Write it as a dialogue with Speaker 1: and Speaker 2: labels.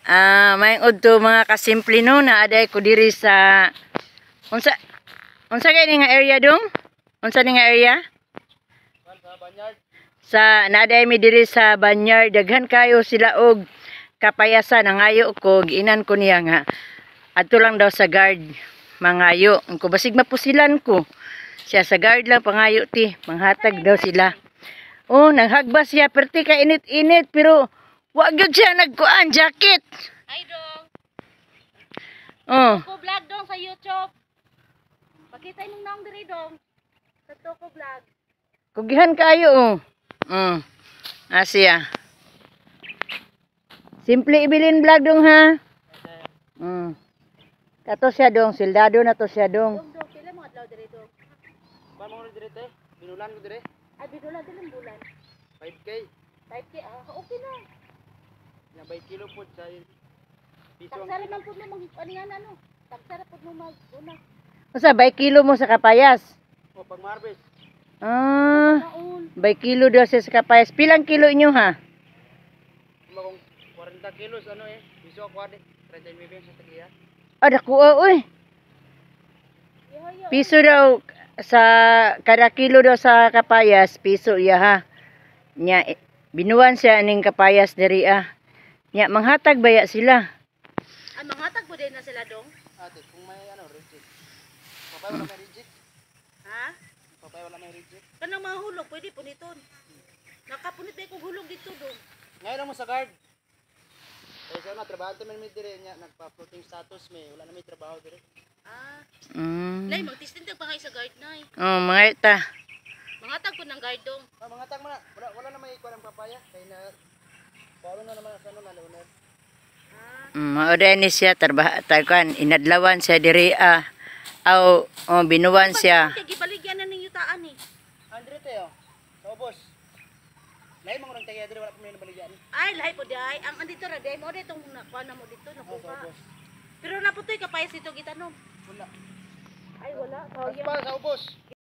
Speaker 1: May udto mga kasimple no na aday ko diri sa unsa kay nga area dong? Unsa ni nga area?
Speaker 2: Sa Banyard.
Speaker 1: Sa naaday mi diri sa Banyard, daghan kayo sila og kapayasan. Nangayo ko giinan ko niya nga adto lang daw sa guard mangayo. Ko basig mapusilan ko. Siya sa guard lang pangayo ti, manghatag daw sila. Oh, naghagbas siya perti ka init-init pero wa gyud siya nagkuan jacket.
Speaker 3: Ay dong.
Speaker 1: Oh.
Speaker 3: Toko vlog dong sa YouTube. Pakita imong naong diri dong. Sa Toko vlog.
Speaker 1: Kugihan kayo oh. Asya. Simple ibilin vlog dong ha. Kato siya dong, sildado na to siya dong.
Speaker 3: Dong, pila mo adlaw diri dong.
Speaker 2: Ba mo diri te? Binulan ko diri.
Speaker 3: Ay bidula dilang bulan.
Speaker 2: 5K.
Speaker 3: 5K okay na.
Speaker 2: Na by kilo po sa piso.
Speaker 3: Taksara man pud mo mag ano. Taksara pud mo mag-una.
Speaker 1: Usa bay kilo mo sa kapayas.
Speaker 2: O pag harvest.
Speaker 3: Maun.
Speaker 1: Bay kilo daw siya sa kapayas. Pilang kilo inyo ha?
Speaker 2: Magong 40 kilos ano piso ako ade. 30 ml sa tagiya.
Speaker 1: Dako oy. Piso daw sa kada kilo daw sa kapayas, piso iya ha. Nya binuwan siya ning kapayas diri Nya manghatag baya sila.
Speaker 3: Ay manghatag pud na sila dong.
Speaker 2: Ate, kung may reject. Papay wala may reject.
Speaker 3: Ha?
Speaker 2: Papay wala may reject.
Speaker 3: Kanang mga hulog pwede puniton. Nakapunit ba ko hulog dito dong.
Speaker 2: Ngayon lang mo sa guard. Kaya siya na trabaho man mi dire nya nagpa-floating status may wala na may trabaho dire.
Speaker 3: Lay magtistindag pa kay sa guard nay.
Speaker 1: Oh, mga ita.
Speaker 3: Manghatag pud ng guard dong.
Speaker 2: Mga tag mo na. Wala na may kuan ang papaya kay na paro na naman sa ano na owner.
Speaker 1: Mauday ni siya tarbahan inadlawan siya diri binuwan siya.
Speaker 3: Kay gibaligyan na ning yutaan ni.
Speaker 2: Andre tayo. Sa ubos. Lay mo nang tayo dire wala pa may nabaligyan.
Speaker 3: Ay lahi pud ay ang andito ra day mo ditong nakuha na mo dito
Speaker 2: Sa
Speaker 3: nakuha.
Speaker 2: ubos.
Speaker 3: Pero naputoy kapayas dito gitanom.
Speaker 2: Wala.
Speaker 3: Ay wala.
Speaker 2: Sa ubos.